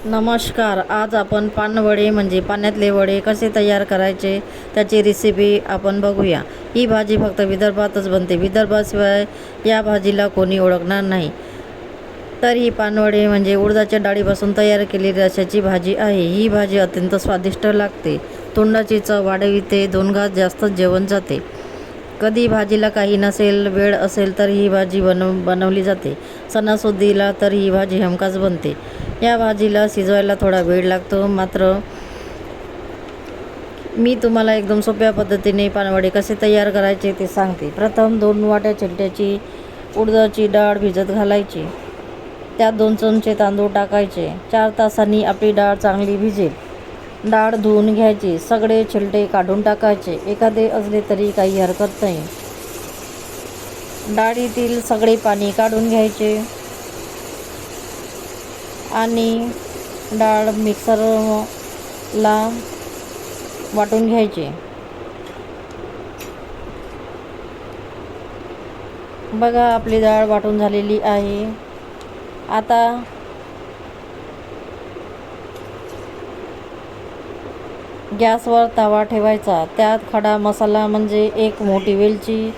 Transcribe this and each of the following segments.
नमस्कार. आज आपण पानवडे म्हणजे पाण्यातले वडे कसे तयार करायचे त्याची रेसिपी आपण बघूया. ही भाजी फक्त विदर्भातच बनते. विदर्भाशिवाय या भाजीला कोणी ओळखणार नाही. तर ही पानवडे म्हणजे उडदाच्या डाळीपासून तयार केलेली रश्याची भाजी आहे. ही भाजी अत्यंत स्वादिष्ट लागते. तोंडाची चव वाढविते. 2 घास जास्त जेवण जाते. कधी भाजीला काही नसेल, वेळ असेल तर ही भाजी बनवली जाते. सणासुदीला तर ही भाजी हमखास बनते. या भाजीला शिजवायला थोडा वेळ लागतो. मात्र मी तुम्हाला एकदम सोप्या पद्धतीने पानवडे कसे तयार करायचे ते सांगते. प्रथम 2 वाट्या छोट्याची उडदाची डाळ भिजत घालायची. त्यात 2 चमचे तांदूळ टाकायचे. 4 तासांनी आपली डाळ चांगली भिजेल. डाळ धुवून घ्यायची. सगळे छिलटे काढून टाकायचे. एखादे असले तरी काही हरकत नाही. डाळीतील सगळे पाणी काढून घ्यायचे आणि डाळ मिक्सरला वाटून घ्यायची. बघा, आपली डाळ वाटून झालेली आहे. आता गॅसवर तवा ठेवायचा. त्यात खडा मसाला म्हणजे 1 मोठी वेलची,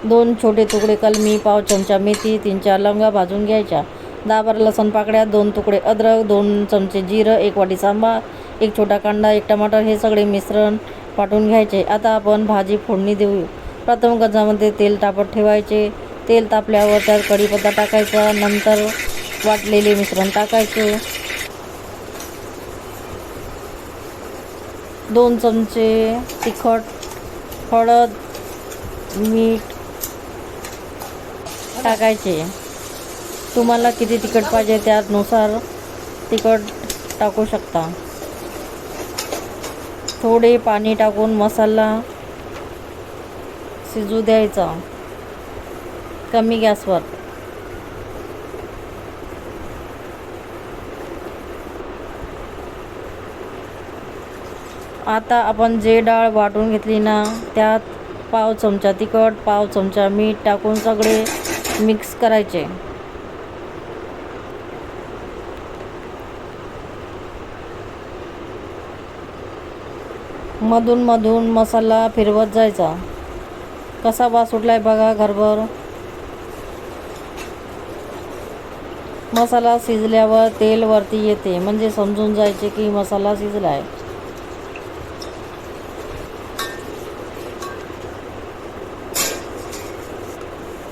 2 छोटे तुकडे कलमी, पाव चमचा मेथी, 3-4 लवंगा भाजून घ्यायच्या. 10-12 लसूण पाकळ्या, 2 तुकडे अद्रक, 2 चमचे जिरं, 1 वाटी सांबार, 1 छोटा कांदा, 1 टमाटर हे सगळे मिश्रण वाटून घ्यायचे. आता आपण भाजी फोडणी देऊ. प्रथम गंजामध्ये तेल तापत ठेवायचे. तेल तापल्यावर त्यात कढीपत्ता टाकायचा. नंतर वाटलेले मिश्रण टाकायचे. 2 चमचे तिखट, हळद, मीठ टाकायचे. तुम्हाला किती तिखट पाहिजे त्यानुसार तिखट टाकू शकता. थोडे पाणी टाकून मसाला शिजू द्यायचा कमी गॅसवर. आता आपण जे डाळ वाटून घेतली ना, त्यात पाव चमचा तिखट, पाव चमचा मीठ टाकून सगळे मिक्स करायचे. मधून मधून मसाला फिरवत जायचा. कसा वास सुटलाय बघा घरभर. मसाला शिजल्यावर तेल वरती येते म्हणजे समजून जायचे की मसाला शिजलाय.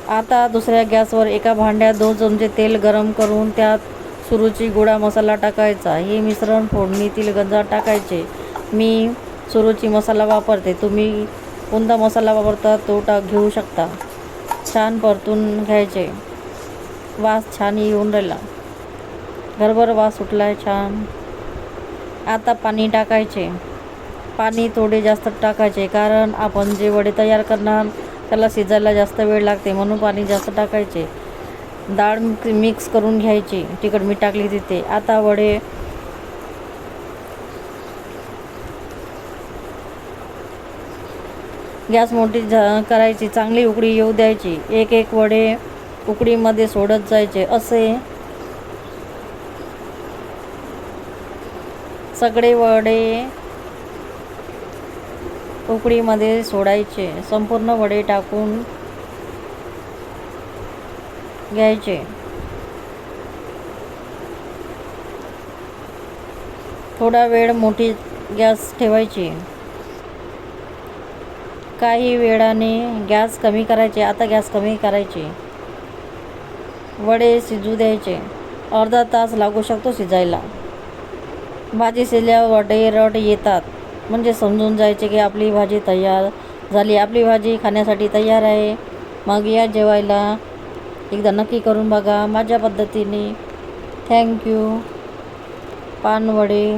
आता दुसऱ्या गॅसवर एका भांड्यात 2 चमचे तेल गरम करून त्यात सुरुची गोडा मसाला टाकायचा. हे मिश्रण फोडणीतील गंजात टाकायचे. मी सुरुची मसाला वापरते. तुम्ही कोणता मसाला वापरता तो घेऊ शकता. छान परतून घ्यायचे. वास छान येऊन राहिला. घरभर वास सुटलाय छान. आता पाणी टाकायचे. पाणी थोडे जास्त टाकायचे कारण आपण जे वडे तयार करणार त्याला शिजायला जास्त वेळ लागते, म्हणून पाणी जास्त टाकायचे. डाळ मिक्स करून घ्यायची. तिखट मीठ टाकली तिथे. आता वडे गॅस मोठी करायची. चांगली उकळी येऊ द्यायची. एक वडे उकळीमध्ये सोडत जायचे. असे सगळे वडे उकळीमध्ये सोडायचे. संपूर्ण वडे टाकून घ्यायचे. थोडा वेळ मोठी गॅस ठेवायची. काही वेळाने गॅस कमी करायचे. आता गॅस कमी करायचे. वडे शिजू द्यायचे. अर्धा तास लागू शकतो शिजायला. भाजी शिजल्यावर वडे रट येतात म्हणजे समजून जायचे की आपली भाजी तयार झाली. आपली भाजी खाण्यासाठी तयार आहे. मग या जेवायला. एकदा नक्की करून बघा माझ्या पद्धतीने. थँक्यू. पानवडे